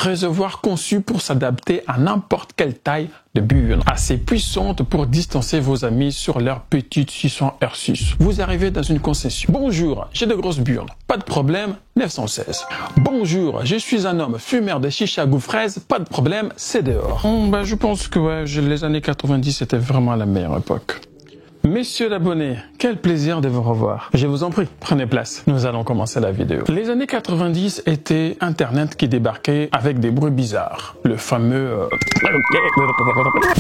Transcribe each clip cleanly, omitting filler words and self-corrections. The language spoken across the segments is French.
réservoir conçu pour s'adapter à n'importe quelle taille de burne, assez puissante pour distancer vos amis sur leur petite 600 R6. Vous arrivez dans une concession. Bonjour, j'ai de grosses burnes. Pas de problème, 916. Bonjour, je suis un homme fumeur de chicha goût fraise. Pas de problème, c'est dehors. Je pense que les années 90 c'était vraiment la meilleure époque. Messieurs l'abonné, quel plaisir de vous revoir. Je vous en prie, prenez place. Nous allons commencer la vidéo. Les années 90 étaient Internet qui débarquait avec des bruits bizarres. Le fameux...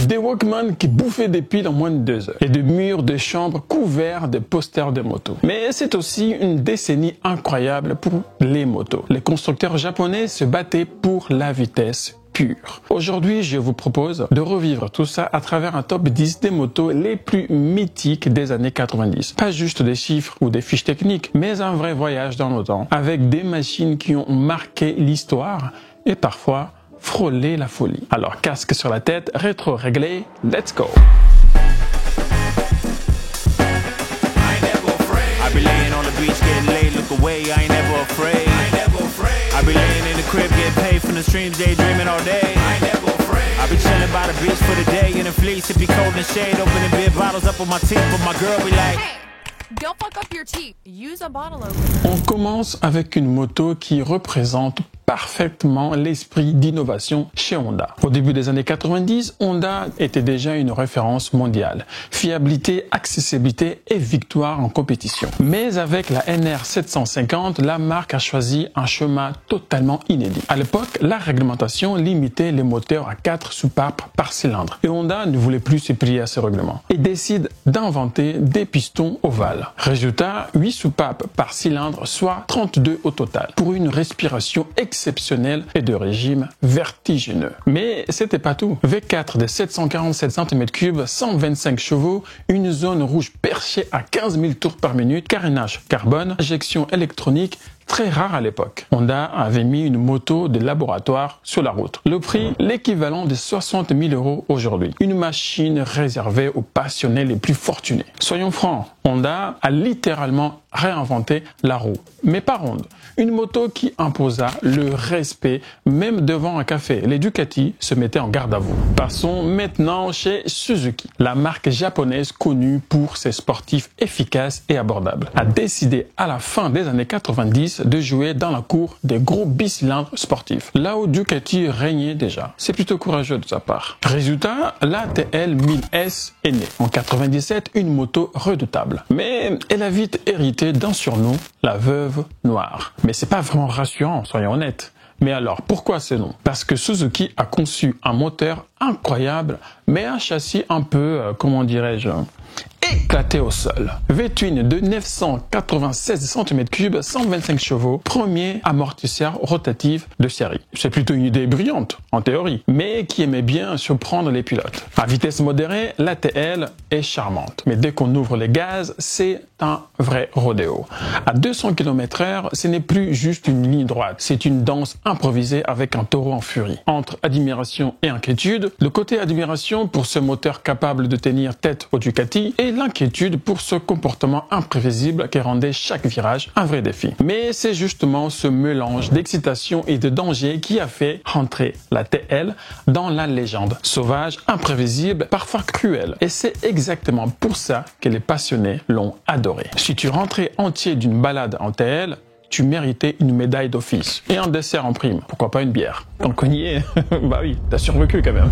des Walkman qui bouffaient des piles en moins de 2 heures. Et des murs de chambre couverts de posters de motos. Mais c'est aussi une décennie incroyable pour les motos. Les constructeurs japonais se battaient pour la vitesse pure. Aujourd'hui, je vous propose de revivre tout ça à travers un top 10 des motos les plus mythiques des années 90. Pas juste des chiffres ou des fiches techniques, mais un vrai voyage dans le temps, avec des machines qui ont marqué l'histoire et parfois frôlé la folie. Alors casque sur la tête, rétro réglé, let's go! I be laying in the crib, getting paid from the streams, daydreaming all day. I ain't never afraid. I be chilling by the beach for the day in the fleece. It be cold and shade, opening beer bottles up on my teeth, but my girl be like, hey, don't fuck up your teeth. Use a bottle opener. On commence avec une moto qui représente parfaitement l'esprit d'innovation chez Honda. Au début des années 90, Honda était déjà une référence mondiale. Fiabilité, accessibilité et victoire en compétition. Mais avec la NR 750, la marque a choisi un chemin totalement inédit. À l'époque, la réglementation limitait les moteurs à 4 soupapes par cylindre. Et Honda ne voulait plus se plier à ce règlement. Et décide d'inventer des pistons ovales. Résultat, 8 soupapes par cylindre, soit 32 au total. Pour une respiration exceptionnel et de régime vertigineux. Mais c'était pas tout. V4 de 747 cm3, 125 chevaux, une zone rouge perchée à 15 000 tours par minute, carénage carbone, injection électronique, très rare à l'époque. Honda avait mis une moto de laboratoire sur la route. Le prix, l'équivalent de 60 000 € aujourd'hui. Une machine réservée aux passionnés les plus fortunés. Soyons francs, Honda a littéralement réinventé la roue. Mais pas ronde. Une moto qui imposa le respect même devant un café. Les Ducati se mettaient en garde à vous. Passons maintenant chez Suzuki. La marque japonaise connue pour ses sportifs efficaces et abordables a décidé à la fin des années 90 de jouer dans la cour des gros bicylindres sportifs. Là où Ducati régnait déjà. C'est plutôt courageux de sa part. Résultat, la TL 1000S est née. En 97, une moto redoutable. Mais elle a vite hérité d'un surnom, la veuve noire. Mais c'est pas vraiment rassurant, soyons honnêtes. Mais alors, pourquoi ce nom? Parce que Suzuki a conçu un moteur incroyable, mais un châssis un peu, comment dirais-je, éclaté au sol. V-twin de 996 cm3, 125 chevaux, premier amortisseur rotatif de série. C'est plutôt une idée brillante, en théorie, mais qui aimait bien surprendre les pilotes. À vitesse modérée, la TL est charmante. Mais dès qu'on ouvre les gaz, c'est un vrai rodéo. À 200 km/h, ce n'est plus juste une ligne droite, c'est une danse improvisée avec un taureau en furie. Entre admiration et inquiétude, le côté admiration pour ce moteur capable de tenir tête au Ducati et l'inquiétude pour ce comportement imprévisible qui rendait chaque virage un vrai défi. Mais c'est justement ce mélange d'excitation et de danger qui a fait rentrer la TL dans la légende. Sauvage, imprévisible, parfois cruel. Et c'est exactement pour ça que les passionnés l'ont adoré. Si tu rentrais entier d'une balade en TL, tu méritais une médaille d'office. Et un dessert en prime. Pourquoi pas une bière? Tant qu'on y est, bah oui, t'as survécu quand même.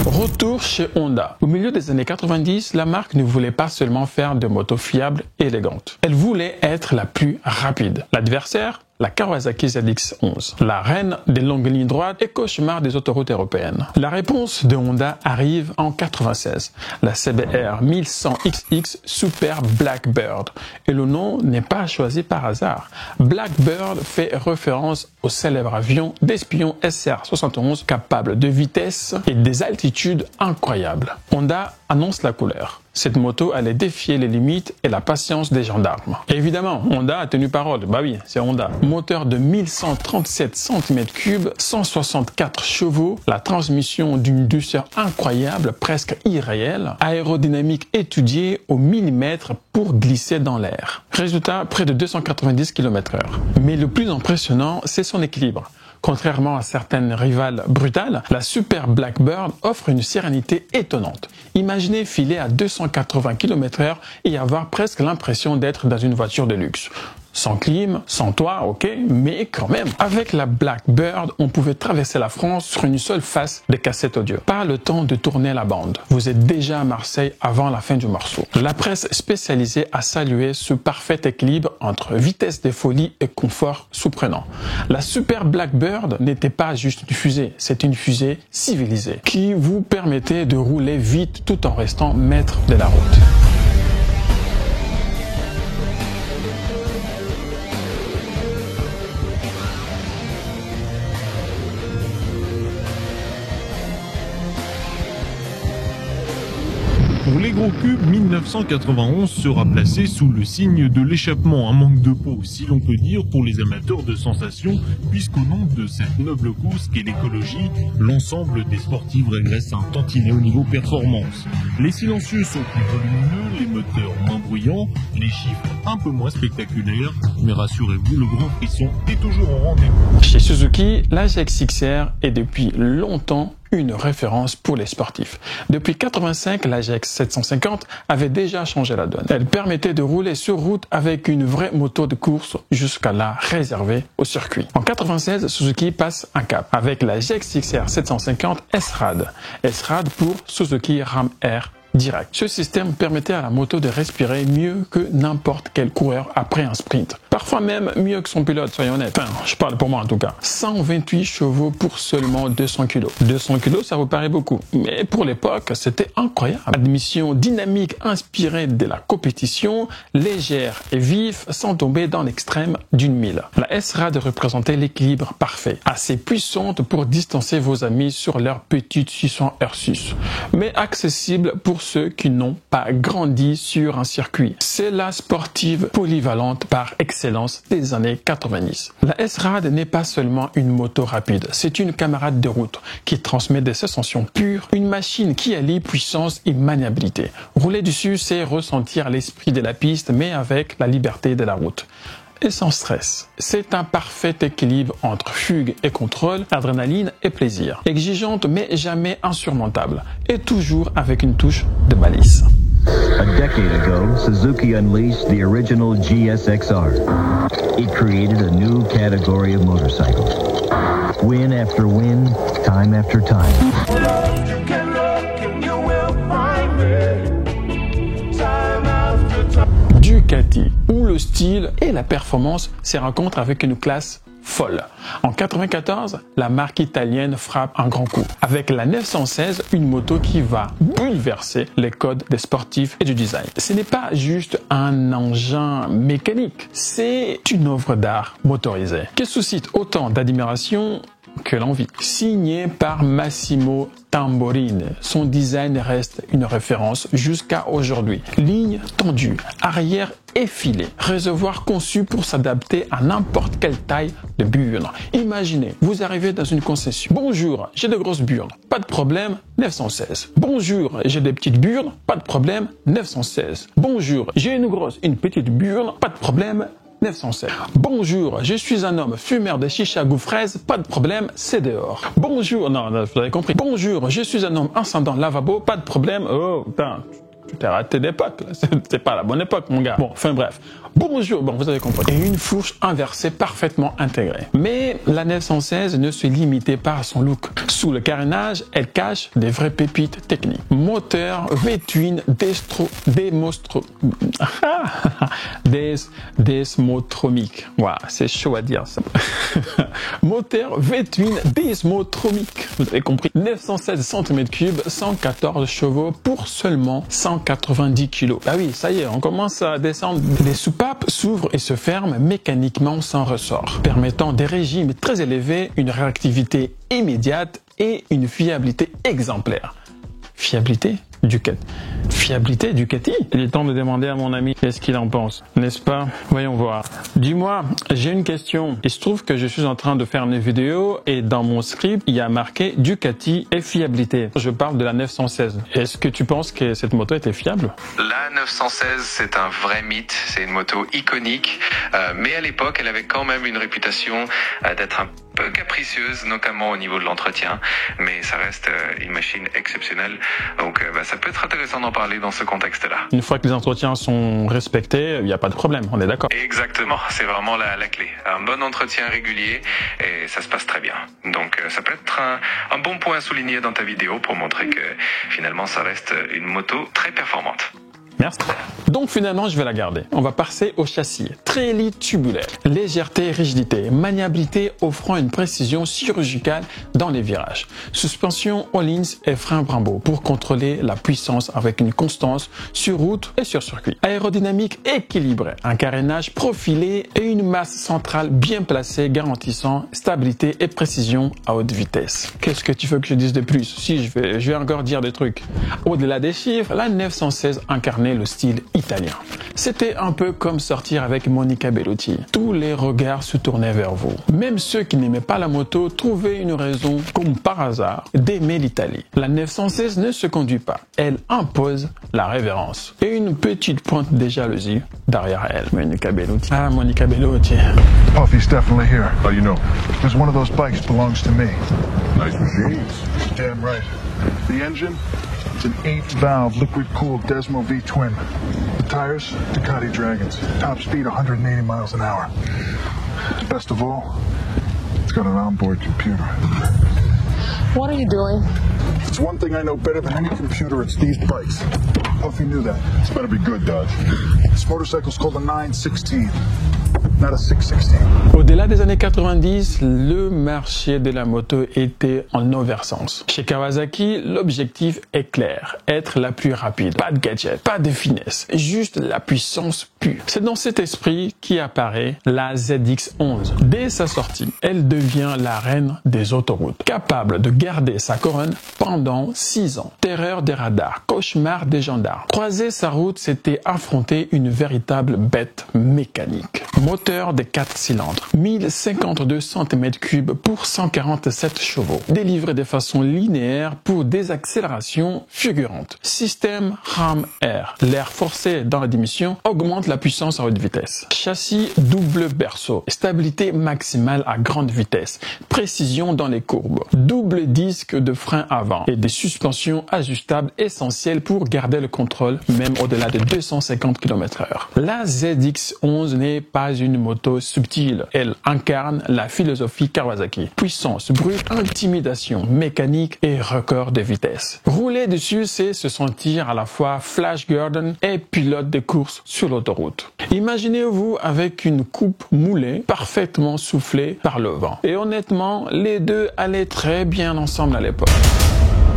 Retour chez Honda. Au milieu des années 90, la marque ne voulait pas seulement faire de motos fiables et élégantes. Elle voulait être la plus rapide. L'adversaire, la Kawasaki ZX11, la reine des longues lignes droites et cauchemar des autoroutes européennes. La réponse de Honda arrive en 96, la CBR 1100XX Super Blackbird. Et le nom n'est pas choisi par hasard. Blackbird fait référence au célèbre avion d'espion SR-71 capable de vitesse et des altitudes incroyables. Honda annonce la couleur. cette moto allait défier les limites et la patience des gendarmes. Et évidemment, Honda a tenu parole. Bah oui, c'est Honda. Moteur de 1137 cm3, 164 chevaux, la transmission d'une douceur incroyable, presque irréelle, aérodynamique étudiée au millimètre pour glisser dans l'air. Résultat, près de 290 km/h. Mais le plus impressionnant, c'est son équilibre. Contrairement à certaines rivales brutales, la Super Blackbird offre une sérénité étonnante. Imaginez filer à 280 km/h et avoir presque l'impression d'être dans une voiture de luxe. Sans clim, sans toit, ok, mais quand même. Avec la Blackbird, on pouvait traverser la France sur une seule face de cassette audio. Pas le temps de tourner la bande. Vous êtes déjà à Marseille avant la fin du morceau. La presse spécialisée a salué ce parfait équilibre entre vitesse de folie et confort surprenant. La Super Blackbird n'était pas juste une fusée, c'est une fusée civilisée qui vous permettait de rouler vite tout en restant maître de la route. Pour les gros cubes, 1991 sera placé sous le signe de l'échappement, un manque de peau, si l'on peut dire, pour les amateurs de sensations, puisqu'au nom de cette noble cause qu'est l'écologie, l'ensemble des sportifs régresse un tantinet au niveau performance. Les silencieux sont plus volumineux, les moteurs moins bruyants, les chiffres un peu moins spectaculaires, mais rassurez-vous, le grand frisson est toujours au rendez-vous. Chez Suzuki, la GX-XR est depuis longtemps une référence pour les sportifs. Depuis 1985, la GX 750 avait déjà changé la donne. Elle permettait de rouler sur route avec une vraie moto de course, jusqu'à là réservée au circuit. En 1996, Suzuki passe un cap avec la GX-XR 750 S-Rad. S-Rad pour Suzuki Ram Air Direct. Ce système permettait à la moto de respirer mieux que n'importe quel coureur après un sprint. Parfois même mieux que son pilote, soyons honnêtes. Enfin, je parle pour moi en tout cas. 128 chevaux pour seulement 200 kg. 200 kg, ça vous paraît beaucoup. Mais pour l'époque, c'était incroyable. Admission dynamique inspirée de la compétition, légère et vive, sans tomber dans l'extrême d'une mille. La S-Rad représentait l'équilibre parfait. Assez puissante pour distancer vos amis sur leur petite 600 Ursus. Mais accessible pour ceux qui n'ont pas grandi sur un circuit. C'est la sportive polyvalente par excellence des années 90. La S-Rad n'est pas seulement une moto rapide, c'est une camarade de route qui transmet des sensations pures, une machine qui allie puissance et maniabilité. Rouler dessus, c'est ressentir l'esprit de la piste, mais avec la liberté de la route. Et sans stress. C'est un parfait équilibre entre fugue et contrôle, adrénaline et plaisir. Exigeante mais jamais insurmontable. Et toujours avec une touche de malice. A decade ago, Suzuki unleashed the original GSXR. It created a new category of motorcycle. Win after win, time after time. Ducati, où le style et la performance se rencontrent avec une classe folle. En 1994, la marque italienne frappe un grand coup avec la 916, une moto qui va bouleverser les codes des sportifs et du design. Ce n'est pas juste un engin mécanique, c'est une œuvre d'art motorisée qui suscite autant d'admiration que l'envie. Signé par Massimo Tamborini, son design reste une référence jusqu'à aujourd'hui. Ligne tendue, arrière effilée, réservoir conçu pour s'adapter à n'importe quelle taille de burne. Imaginez, vous arrivez dans une concession. Bonjour, j'ai de grosses burnes. Pas de problème, 916. Bonjour, j'ai des petites burnes. Pas de problème, 916. Bonjour, j'ai une petite burne. Pas de problème, 916. Bonjour, je suis un homme fumeur de chicha goût fraise, pas de problème, c'est dehors. Bonjour, non, vous avez compris. Bonjour, je suis un homme incendant lavabo, pas de problème, oh, putain, tu t'es raté d'époque, c'est pas la bonne époque, mon gars. Bon, enfin bref. Bonjour, bon, vous avez compris. Et une fourche inversée parfaitement intégrée. Mais la 916 ne se limitait pas à son look. Sous le carénage, elle cache des vraies pépites techniques. Moteur V-twin desmotromique. Waouh, c'est chaud à dire ça. Moteur V-twin desmotromique. Vous avez compris. 916 cm3, 114 chevaux pour seulement 190 kg. Ah oui, ça y est, on commence à descendre. Les soupapes s'ouvrent et se ferment mécaniquement sans ressort, permettant des régimes très élevés, une réactivité immédiate et une fiabilité exemplaire. Fiabilité? Ducati. Fiabilité Ducati? Il est temps de demander à mon ami qu'est-ce qu'il en pense, n'est-ce pas? Voyons voir. Dis-moi, j'ai une question. Il se trouve que je suis en train de faire une vidéo et dans mon script, il y a marqué Ducati et fiabilité. Je parle de la 916. Est-ce que tu penses que cette moto était fiable? La 916, c'est un vrai mythe. C'est une moto iconique. Mais à l'époque, elle avait quand même une réputation d'être un peu capricieuse, notamment au niveau de l'entretien. Mais ça reste une machine exceptionnelle. Donc ça peut être intéressant d'en parler dans ce contexte-là. Une fois que les entretiens sont respectés, il n'y a pas de problème, on est d'accord? Exactement, c'est vraiment la clé. Un bon entretien régulier et ça se passe très bien. Donc ça peut être un bon point à souligner dans ta vidéo pour montrer que finalement ça reste une moto très performante. Merci. Donc finalement, je vais la garder. On va passer au châssis. Trélie tubulaire, légèreté et rigidité, maniabilité offrant une précision chirurgicale dans les virages. Suspension Öhlins et frein Brembo pour contrôler la puissance avec une constance sur route et sur circuit. Aérodynamique équilibrée, un carénage profilé et une masse centrale bien placée garantissant stabilité et précision à haute vitesse. Qu'est-ce que tu veux que je dise de plus? Si, je vais encore dire des trucs. Au-delà des chiffres, la 916 incarnait le style italien. C'était un peu comme sortir avec Monica Bellucci. Tous les regards se tournaient vers vous. Même ceux qui n'aimaient pas la moto trouvaient une raison, comme par hasard, d'aimer l'Italie. La 916 ne se conduit pas. Elle impose la révérence. Et une petite pointe de jalousie derrière elle. Monica Bellucci. Ah, Monica Bellucci. Puffy's definitely here. How you know? Because one of those bikes belongs to me. Nice machines. Damn right. The engine? It's an 8-valve liquid-cooled Desmo V-twin. The tires? Ducati Dragons. Top speed 180 miles an hour. Best of all, it's got an onboard computer. What are you doing? It's one thing I know better than any computer, it's these bikes. Puffy knew that. It's better be good, Dodge. This motorcycle's called a 916. Not a 616. Au-delà des années 90, le marché de la moto était en oversens. Chez Kawasaki, l'objectif est clair, être la plus rapide. Pas de gadget, pas de finesse, juste la puissance pure. C'est dans cet esprit qu'apparaît la ZX11. Dès sa sortie, elle devient la reine des autoroutes, capable de garder sa couronne pendant 6 ans. Terreur des radars, cauchemar des gendarmes. Croiser sa route, c'était affronter une véritable bête mécanique. Moteur de 4 cylindres, 1052 cm3 pour 147 chevaux, délivré de façon linéaire pour des accélérations fulgurantes. Système ram-air, l'air forcé dans la démission augmente la puissance à haute vitesse. Châssis double berceau, stabilité maximale à grande vitesse, précision dans les courbes, double disque de frein avant et des suspensions ajustables essentielles pour garder le contrôle même au-delà de 250 km/h. La ZX11 n'est pas une moto subtile, elle incarne la philosophie Kawasaki. Puissance brute, intimidation mécanique et record de vitesse. Rouler dessus, c'est se sentir à la fois Flash Gordon et pilote de course sur l'autoroute. Imaginez-vous avec une coupe moulée, parfaitement soufflée par le vent. Et honnêtement, les deux allaient très bien ensemble à l'époque.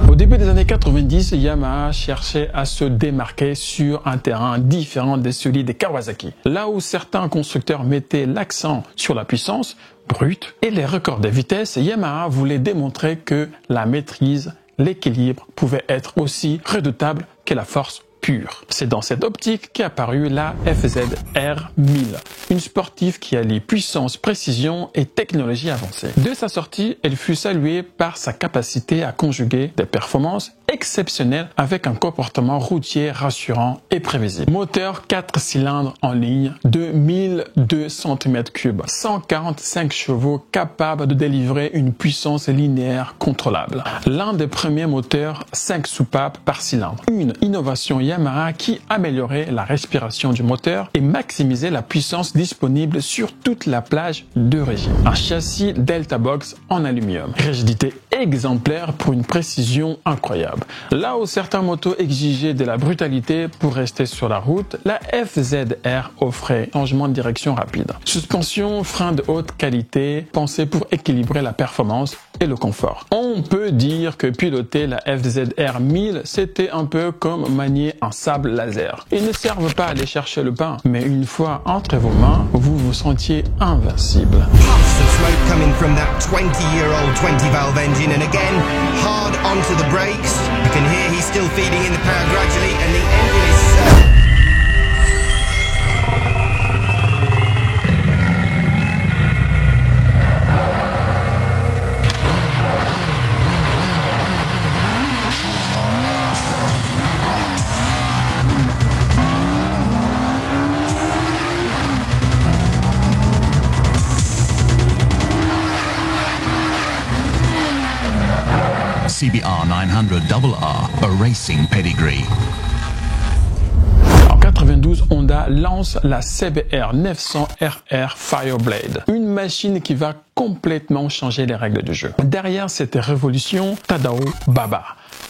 Au début des années 90, Yamaha cherchait à se démarquer sur un terrain différent de celui des Kawasaki. Là où certains constructeurs mettaient l'accent sur la puissance brute et les records de vitesse, Yamaha voulait démontrer que la maîtrise, l'équilibre pouvaient être aussi redoutables que la force pure. C'est dans cette optique qu'est apparue la FZR 1000, une sportive qui allie puissance, précision et technologie avancée. Dès sa sortie, elle fut saluée par sa capacité à conjuguer des performances exceptionnelles avec un comportement routier rassurant et prévisible. Moteur 4 cylindres en ligne de 1002 cm3, 145 chevaux capable de délivrer une puissance linéaire contrôlable. L'un des premiers moteurs 5 soupapes par cylindre. Une innovation Yamaha qui améliorait la respiration du moteur et maximisait la puissance disponible sur toute la plage de régime. Un châssis Delta Box en aluminium. Rigidité exemplaire pour une précision incroyable. Là où certains motos exigeaient de la brutalité pour rester sur la route, la FZR offrait changement de direction rapide. Suspension, frein de haute qualité, pensée pour équilibrer la performance et le confort. On peut dire que piloter la FZR 1000, c'était un peu comme manier un sable laser. Ils ne servent pas à aller chercher le pain, mais une fois entre vos mains, vous vous sentiez invincible. Puffs of smoke coming from that 20-year-old 20-valve engine, and again, hard onto the brakes. You can hear he's still feeding in the power gradually, and the 900RR, a racing pedigree. En 92, Honda lance la CBR 900RR Fireblade, une machine qui va complètement changer les règles du jeu. Derrière cette révolution, Tadao Baba,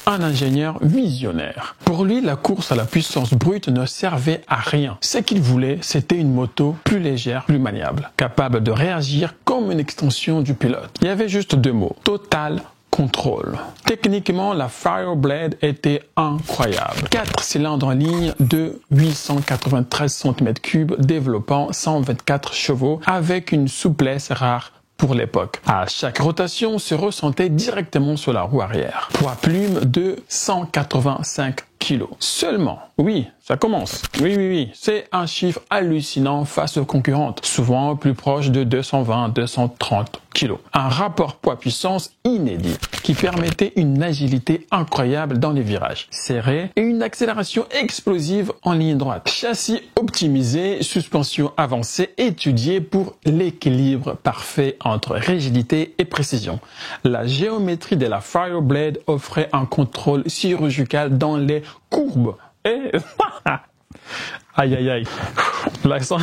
un ingénieur visionnaire. Pour lui, la course à la puissance brute ne servait à rien. Ce qu'il voulait, c'était une moto plus légère, plus maniable, capable de réagir comme une extension du pilote. Il y avait juste deux mots: total contrôle. Techniquement, la Fireblade était incroyable. 4 cylindres en ligne de 893 cm3 développant 124 chevaux avec une souplesse rare pour l'époque. À chaque rotation, se ressentait directement sur la roue arrière. Poids plume de 185 kg. Seulement, oui, ça commence. Oui, c'est un chiffre hallucinant face aux concurrentes, souvent plus proche de 220-230 kg. Un rapport poids-puissance inédit qui permettait une agilité incroyable dans les virages serrés et une accélération explosive en ligne droite. Châssis optimisé, suspension avancée étudiée pour l'équilibre parfait entre rigidité et précision. La géométrie de la Fireblade offrait un contrôle chirurgical dans les courbes. Et aïe, l'accent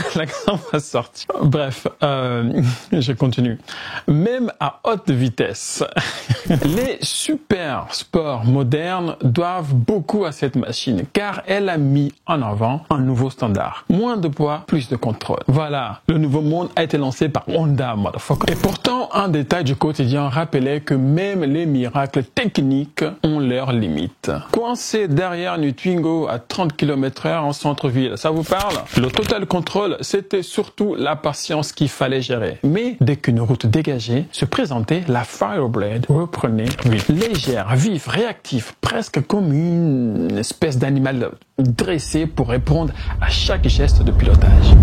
va sortir. Bref, je continue. Même à haute vitesse, les super sports modernes doivent beaucoup à cette machine, car elle a mis en avant un nouveau standard. Moins de poids, plus de contrôle. Voilà, le nouveau monde a été lancé par Honda, motherfucker. Et pourtant, un détail du quotidien rappelait que même les miracles techniques ont leurs limites. Coincé derrière une Twingo à 30 km/h en centre-ville, ça vous parle? Le total contrôle, c'était surtout la patience qu'il fallait gérer. Mais dès qu'une route dégagée se présentait, la Fireblade reprenait vie. Légère, vif, réactif, presque comme une espèce d'animal dressé pour répondre à chaque geste de pilotage.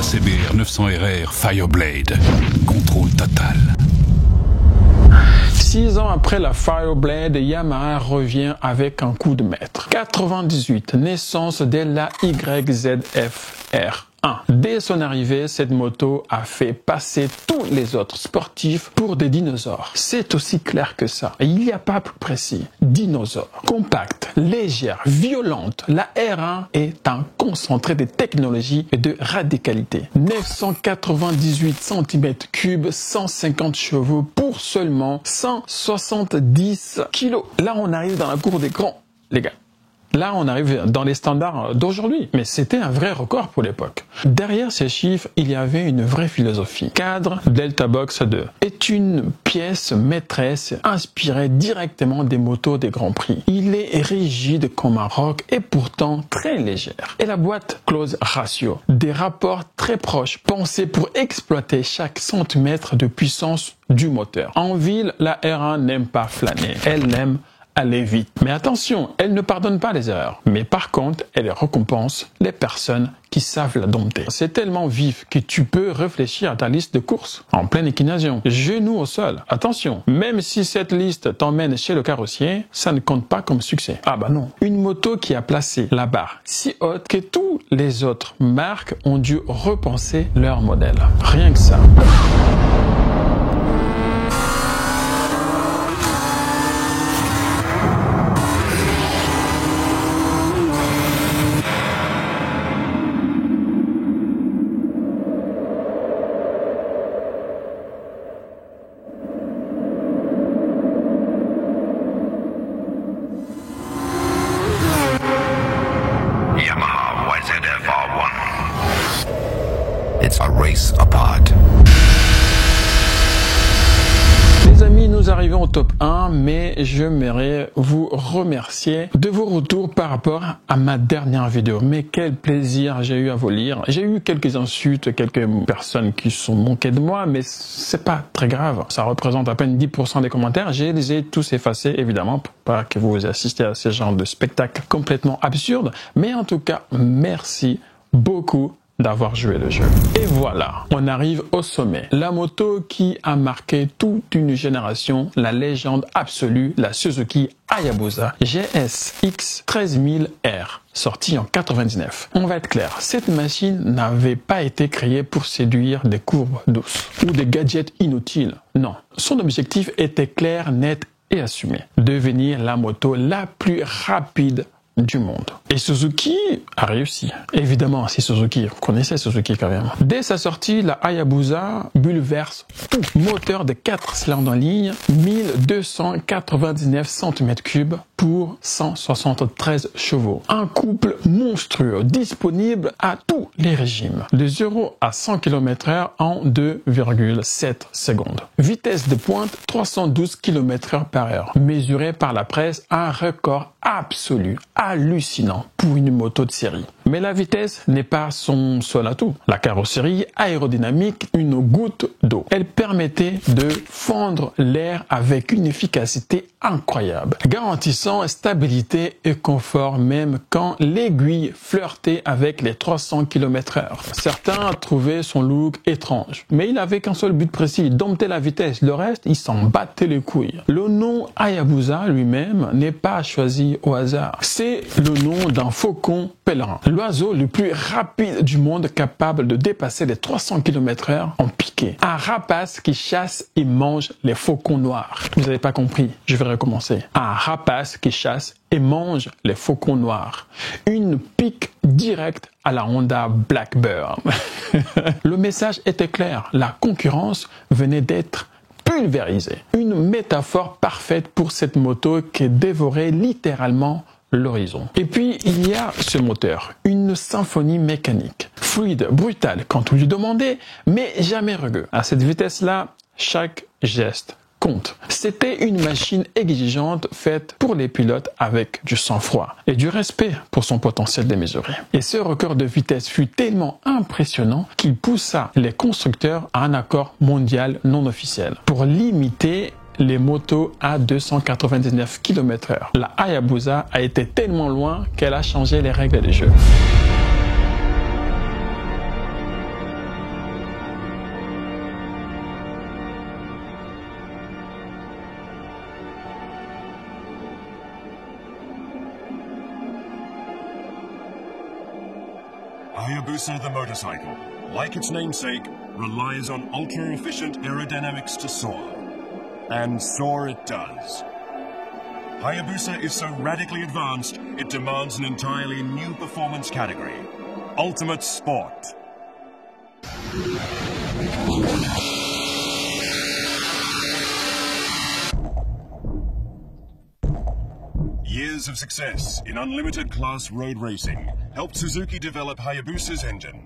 CBR 900RR Fireblade. Contrôle total. 6 ans après la Fireblade, Yamaha revient avec un coup de maître. 98, naissance de la YZF-R. Dès son arrivée, cette moto a fait passer tous les autres sportifs pour des dinosaures. C'est aussi clair que ça. Il n'y a pas plus précis. Dinosaure. Compacte, légère, violente, la R1 est un concentré de technologie et de radicalité. 998 cm3, 150 chevaux pour seulement 170 kg. Là, on arrive dans la cour des grands, les gars. Là, on arrive dans les standards d'aujourd'hui, mais c'était un vrai record pour l'époque. Derrière ces chiffres, il y avait une vraie philosophie. Cadre Delta Box 2 est une pièce maîtresse inspirée directement des motos des Grands Prix. Il est rigide comme un roc et pourtant très légère. Et la boîte Close Ratio, des rapports très proches pensés pour exploiter chaque centimètre de puissance du moteur. En ville, la R1 n'aime pas flâner, elle aime aller vite. Mais attention, elle ne pardonne pas les erreurs. Mais par contre, elle récompense les personnes qui savent la dompter. C'est tellement vif que tu peux réfléchir à ta liste de courses en pleine inclination. Genou au sol. Attention, même si cette liste t'emmène chez le carrossier, ça ne compte pas comme succès. Ah bah non. Une moto qui a placé la barre si haute que tous les autres marques ont dû repenser leur modèle. Rien que ça. Les amis, nous arrivons au top 1, mais j'aimerais vous remercier de vos retours par rapport à ma dernière vidéo. Mais quel plaisir j'ai eu à vous lire. J'ai eu quelques insultes, quelques personnes qui se sont moquées de moi, mais c'est pas très grave. Ça représente à peine 10% des commentaires. Je les ai tous effacés, évidemment, pour pas que vous assistiez à ce genre de spectacle complètement absurde. Mais en tout cas, merci beaucoup d'avoir joué le jeu. Et voilà, on arrive au sommet. La moto qui a marqué toute une génération, la légende absolue, la Suzuki Hayabusa GSX 13000R, sortie en 99. On va être clair, cette machine n'avait pas été créée pour séduire des courbes douces ou des gadgets inutiles. Non, son objectif était clair, net et assumé. Devenir la moto la plus rapide du monde. Et Suzuki a réussi. Évidemment, c'est Suzuki. Vous connaissez Suzuki quand même. Dès sa sortie, la Hayabusa bouleverse tout. Moteur de 4 cylindres en ligne, 1299 cm3 pour 173 chevaux. Un couple monstrueux, disponible à tous les régimes. De 0 à 100 km/h en 2,7 secondes. Vitesse de pointe 312 km/h. Mesuré par la presse, un record absolu, hallucinant pour une moto de série. Mais la vitesse n'est pas son seul atout. La carrosserie aérodynamique, une goutte d'eau. Elle permettait de fendre l'air avec une efficacité incroyable, garantissant stabilité et confort même quand l'aiguille flirtait avec les 300 km/h. Certains trouvaient son look étrange, mais il avait qu'un seul but précis, dompter la vitesse. Le reste, il s'en battait les couilles. Le nom Hayabusa lui-même n'est pas choisi au hasard. C'est le nom d'un faucon pèlerin, l'oiseau le plus rapide du monde, capable de dépasser les 300 km/h en piqué. Un rapace qui chasse et mange les faucons noirs. Vous n'avez pas compris, je vais recommencer. Un rapace qui chasse et mange les faucons noirs. Une pique directe à la Honda Blackbird. Le message était clair, la concurrence venait d'être pulvérisée. Une métaphore parfaite pour cette moto qui dévorait littéralement l'horizon. Et puis, il y a ce moteur, une symphonie mécanique, fluide, brutale quand vous lui demandez, mais jamais rugueux. À cette vitesse-là, chaque geste compte. C'était une machine exigeante faite pour les pilotes avec du sang-froid et du respect pour son potentiel démesuré. Et ce record de vitesse fut tellement impressionnant qu'il poussa les constructeurs à un accord mondial non officiel pour limiter les motos à 299 km/h. La Hayabusa a été tellement loin qu'elle a changé les règles du jeu. Hayabusa the motorcycle, like its namesake, relies on ultra-efficient aerodynamics to soar. And soar it does. Hayabusa is so radically advanced, it demands an entirely new performance category: Ultimate Sport. Years of success in unlimited class road racing helped Suzuki develop Hayabusa's engine.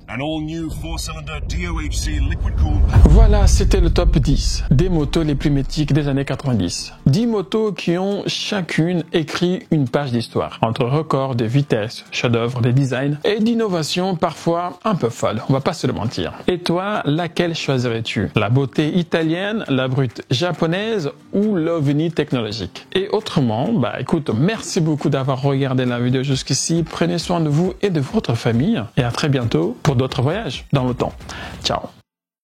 An all-new 4-cylinder DOHC liquid-cooled... Voilà, c'était le top 10 des motos les plus mythiques des années 90. 10 motos qui ont chacune écrit une page d'histoire, entre records de vitesse, chefs-d'œuvre, des designs et d'innovations parfois un peu folles, on va pas se le mentir. Et toi, laquelle choisirais-tu? La beauté italienne, la brute japonaise ou l'ovni technologique? Et autrement, écoute, merci beaucoup d'avoir regardé la vidéo jusqu'ici. Prenez soin de vous et de votre famille et à très bientôt pour d'autres voyages dans le temps. Ciao.